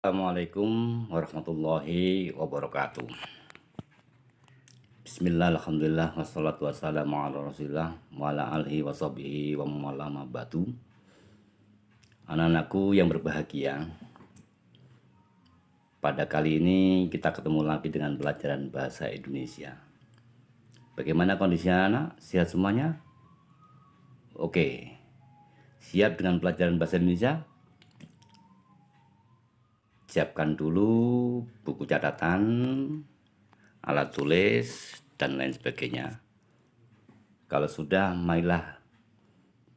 Assalamualaikum warahmatullahi wabarakatuh. Bismillah, alhamdulillah, wassalatu wassalamu ala rasulillah wa ala alihi wa sahbihi wa mawala batu. Anak-anakku yang berbahagia, pada kali ini kita ketemu lagi dengan pelajaran bahasa Indonesia. Bagaimana kondisinya anak? Sehat semuanya? Oke, siap dengan pelajaran bahasa Indonesia? Siapkan dulu buku catatan, alat tulis, dan lain sebagainya. Kalau sudah, marilah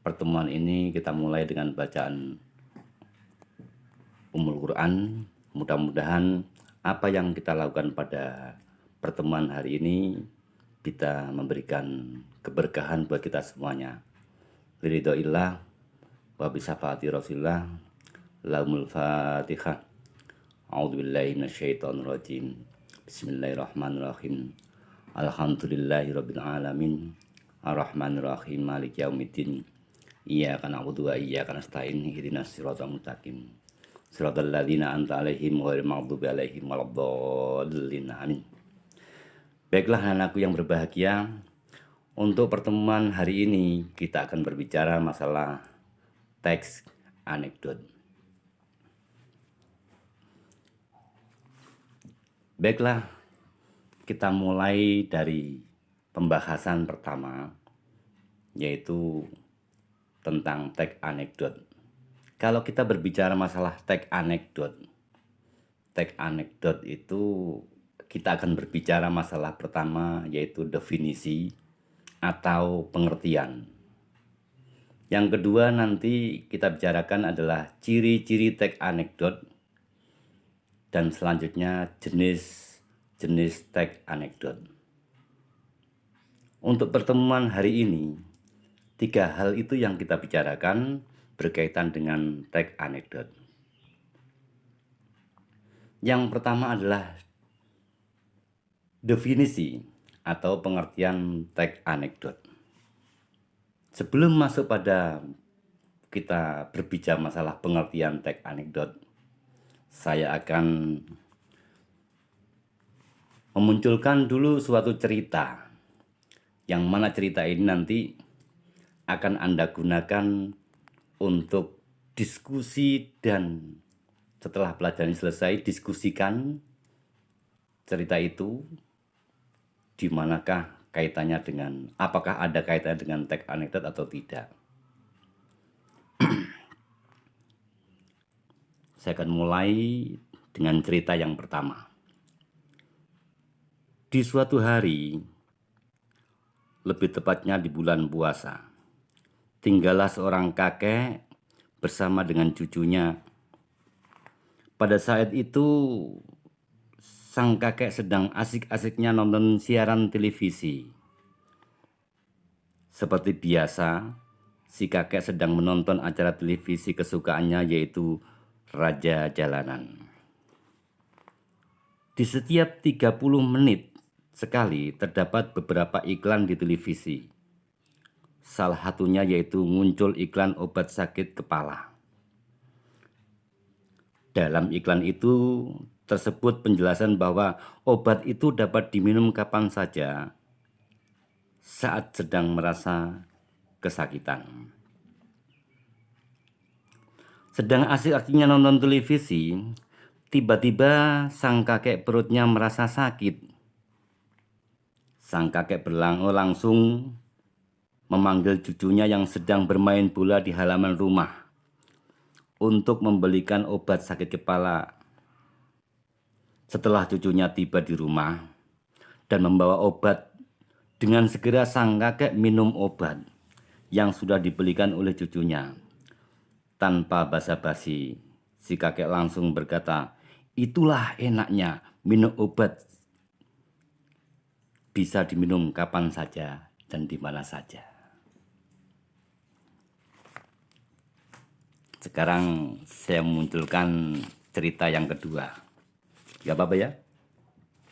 pertemuan ini kita mulai dengan bacaan Ummul Quran. Mudah-mudahan apa yang kita lakukan pada pertemuan hari ini bisa memberikan keberkahan buat kita semuanya. Ridhoillah wa bisafati Rasulillah. Lahumul Fatihah. A'udzubillahi minasyaitonirrajim. Bismillahirrahmanirrahim. Alhamdulillahirabbil alamin. Arrahmanirrahim. Maliki yaumiddin. Iyyaka na'budu wa iyyaka nasta'in. Ihdinas siratal mustaqim. Shiratal ladzina an'amta 'alaihim ghairil maghdubi 'alaihim waladdallin. Amin. Baiklah anakku yang berbahagia, untuk pertemuan hari ini kita akan berbicara masalah teks anekdot. Baiklah, kita mulai dari pembahasan pertama, yaitu tentang teks anekdot. Kalau kita berbicara masalah teks anekdot itu kita akan berbicara masalah pertama, yaitu definisi atau pengertian. Yang kedua nanti kita bicarakan adalah ciri-ciri teks anekdot, dan selanjutnya jenis teks anekdot. Untuk pertemuan hari ini, 3 hal itu yang kita bicarakan berkaitan dengan teks anekdot. Yang pertama adalah definisi atau pengertian teks anekdot. Sebelum masuk pada kita berbicara masalah pengertian teks anekdot, saya akan memunculkan dulu suatu cerita, yang mana cerita ini nanti akan Anda gunakan untuk diskusi, dan setelah pelajaran selesai diskusikan cerita itu di manakah kaitannya dengan, apakah ada kaitannya dengan teks anekdot atau tidak. Saya akan mulai dengan cerita yang pertama. Di suatu hari, lebih tepatnya di bulan puasa, tinggallah seorang kakek bersama dengan cucunya. Pada saat itu, sang kakek sedang asik-asiknya nonton siaran televisi. Seperti biasa, si kakek sedang menonton acara televisi kesukaannya, yaitu Raja Jalanan. Di setiap 30 menit sekali terdapat beberapa iklan di televisi. Salah satunya yaitu muncul iklan obat sakit kepala. Dalam iklan itu tersebut penjelasan bahwa obat itu dapat diminum kapan saja saat sedang merasa kesakitan. Sedang asik-asiknya nonton televisi, tiba-tiba sang kakek perutnya merasa sakit. Sang kakek langsung memanggil cucunya yang sedang bermain bola di halaman rumah untuk membelikan obat sakit kepala. Setelah cucunya tiba di rumah dan membawa obat, dengan segera sang kakek minum obat yang sudah dibelikan oleh cucunya. Tanpa basa-basi, si kakek langsung berkata, "Itulah enaknya minum obat. Bisa diminum kapan saja dan di mana saja." Sekarang saya memunculkan cerita yang kedua. Gak apa-apa ya?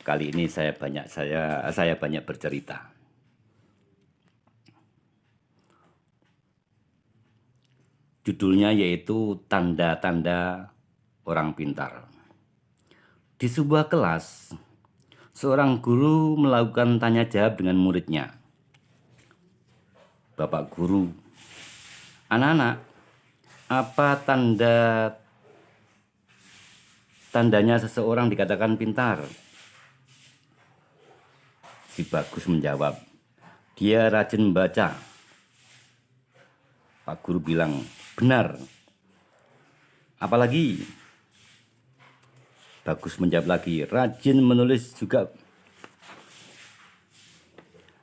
Kali ini saya banyak bercerita. Judulnya yaitu Tanda-tanda Orang Pintar. Di sebuah kelas, seorang guru melakukan tanya jawab dengan muridnya. Bapak guru, anak-anak, apa tandanya seseorang dikatakan pintar? Si Bagus menjawab, dia rajin membaca. Pak guru bilang, benar. Apalagi? Bagus menjawab lagi, rajin menulis juga,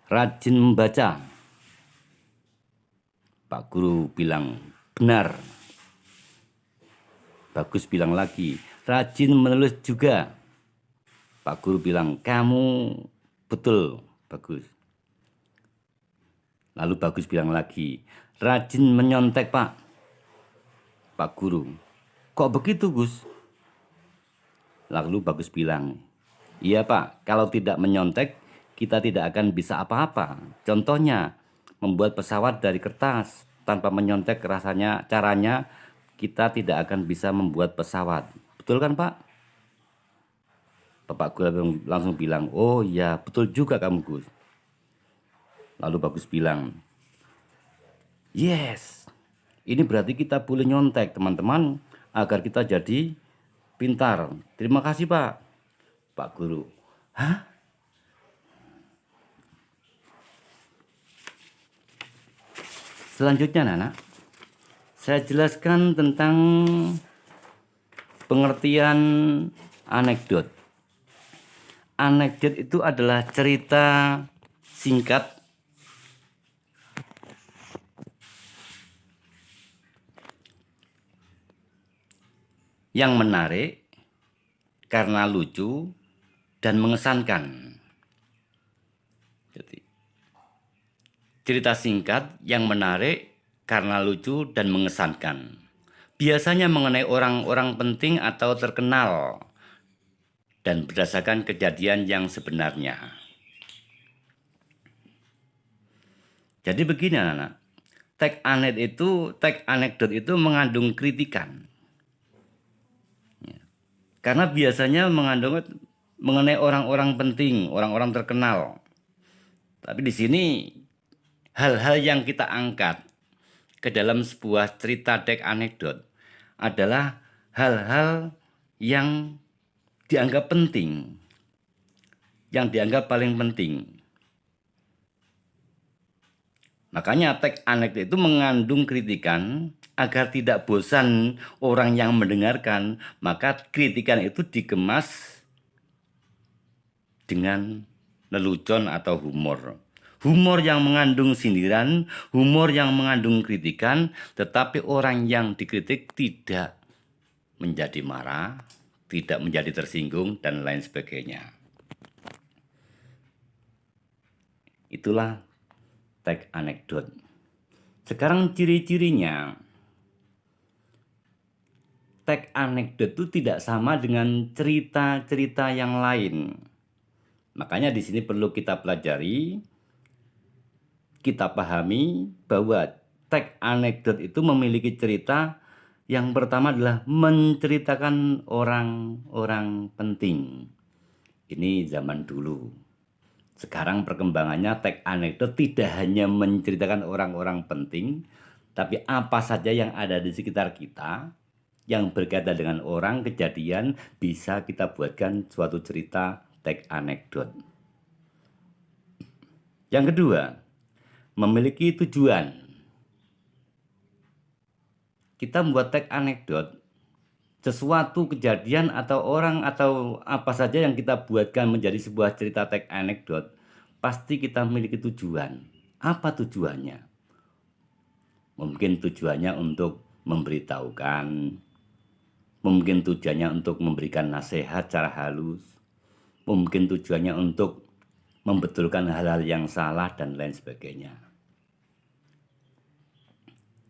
rajin membaca. Pak guru bilang, benar. Bagus bilang lagi, rajin menulis juga. Pak guru bilang, kamu betul, Bagus. Lalu Bagus bilang lagi, rajin menyontek, Pak. Pak guru, kok begitu, Gus? Lalu Bagus bilang, iya Pak, kalau tidak menyontek, kita tidak akan bisa apa-apa. Contohnya, membuat pesawat dari kertas. Tanpa menyontek caranya kita tidak akan bisa membuat pesawat. Betul kan Pak? Bapak guru langsung bilang, oh ya betul juga kamu Gus. Lalu Bagus bilang, yes, ini berarti kita boleh nyontek teman-teman agar kita jadi pintar. Terima kasih Pak. Pak guru, hah? Selanjutnya anak, saya jelaskan tentang pengertian anekdot. Anekdot itu adalah cerita singkat yang menarik karena lucu dan mengesankan. Jadi, cerita singkat yang menarik karena lucu dan mengesankan. Biasanya mengenai orang-orang penting atau terkenal dan berdasarkan kejadian yang sebenarnya. Jadi begini anak, teks anekdot itu mengandung kritikan. Karena biasanya mengandung mengenai orang-orang penting, orang-orang terkenal. Tapi di sini hal-hal yang kita angkat ke dalam sebuah cerita teks anekdot adalah hal-hal yang dianggap penting, yang dianggap paling penting. Makanya teks anekdot itu mengandung kritikan agar tidak bosan orang yang mendengarkan, maka kritikan itu dikemas dengan lelucon atau humor. Humor yang mengandung sindiran, humor yang mengandung kritikan, tetapi orang yang dikritik tidak menjadi marah, tidak menjadi tersinggung, dan lain sebagainya. Itulah teks anekdot. Sekarang ciri-cirinya. Teks anekdot itu tidak sama dengan cerita-cerita yang lain. Makanya di sini perlu kita pelajari, kita pahami bahwa teks anekdot itu memiliki cerita. Yang pertama adalah menceritakan orang-orang penting. Ini zaman dulu. Sekarang perkembangannya teks anekdot tidak hanya menceritakan orang-orang penting, tapi apa saja yang ada di sekitar kita, yang berkaitan dengan orang, kejadian, bisa kita buatkan suatu cerita teks anekdot. Yang kedua, memiliki tujuan. Kita membuat teks anekdot, sesuatu kejadian atau orang atau apa saja yang kita buatkan menjadi sebuah cerita teks anekdot, pasti kita memiliki tujuan. Apa tujuannya? Mungkin tujuannya untuk memberitahukan, mungkin tujuannya untuk memberikan nasihat secara halus, mungkin tujuannya untuk membetulkan hal-hal yang salah dan lain sebagainya.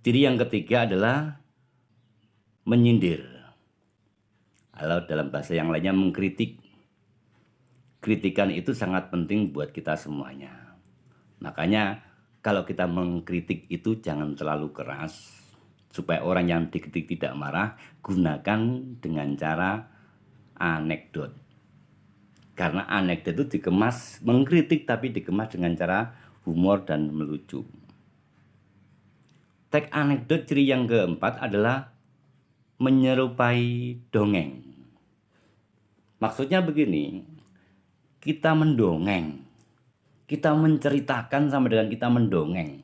Ciri yang ketiga adalah menyindir. Kalau dalam bahasa yang lainnya mengkritik. Kritikan itu sangat penting buat kita semuanya. Makanya kalau kita mengkritik itu jangan terlalu keras. Supaya orang yang dikritik tidak marah, gunakan dengan cara anekdot. Karena anekdot itu dikemas, mengkritik tapi dikemas dengan cara humor dan melucu. Teks anekdot ciri yang keempat adalah menyerupai dongeng. Maksudnya begini, kita mendongeng, kita menceritakan sama dengan kita mendongeng.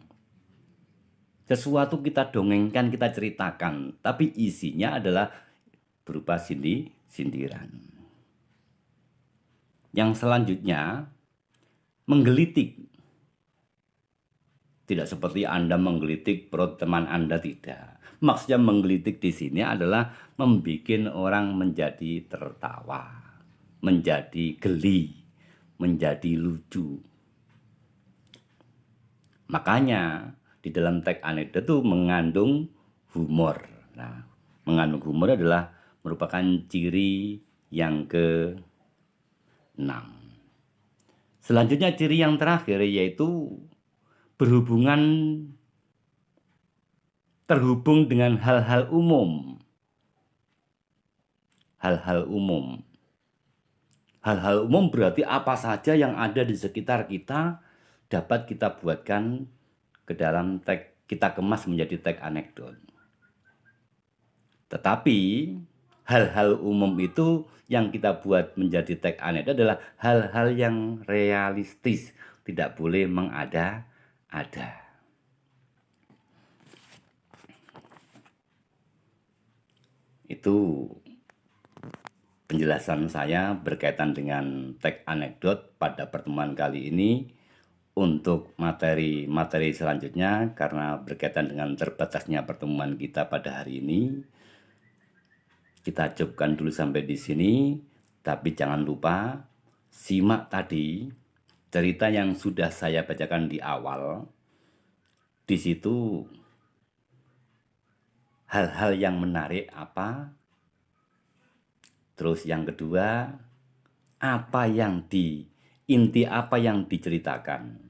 Sesuatu kita dongengkan, kita ceritakan, tapi isinya adalah berupa sindiran. Yang selanjutnya, menggelitik. Tidak seperti Anda menggelitik perut teman Anda, tidak. Maksudnya menggelitik di sini adalah membuat orang menjadi tertawa, menjadi geli, menjadi lucu. Makanya di dalam teks anekdot itu mengandung humor. Nah, mengandung humor adalah merupakan ciri yang ke-6. Selanjutnya ciri yang terakhir yaitu terhubung dengan hal-hal umum. Hal-hal umum. Hal-hal umum berarti apa saja yang ada di sekitar kita dapat kita buatkan ke dalam teks, kita kemas menjadi teks anekdot. Tetapi hal-hal umum itu yang kita buat menjadi teks anekdot adalah hal-hal yang realistis, tidak boleh mengada-ada. Itu penjelasan saya berkaitan dengan teks anekdot pada pertemuan kali ini. Untuk materi-materi selanjutnya, karena berkaitan dengan terbatasnya pertemuan kita pada hari ini, kita cukupkan dulu sampai di sini. Tapi jangan lupa simak tadi cerita yang sudah saya bacakan di awal. Di situ hal-hal yang menarik apa? Terus yang kedua, inti apa yang diceritakan?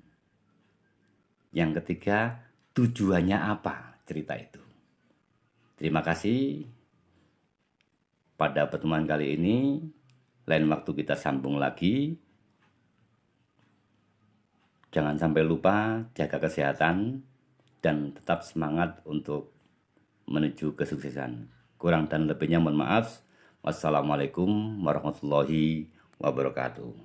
Yang ketiga, tujuannya apa cerita itu? Terima kasih. Pada pertemuan kali ini, lain waktu kita sambung lagi. Jangan sampai lupa jaga kesehatan dan tetap semangat untuk menuju kesuksesan. Kurang dan lebihnya mohon maaf. Wassalamualaikum warahmatullahi wabarakatuh.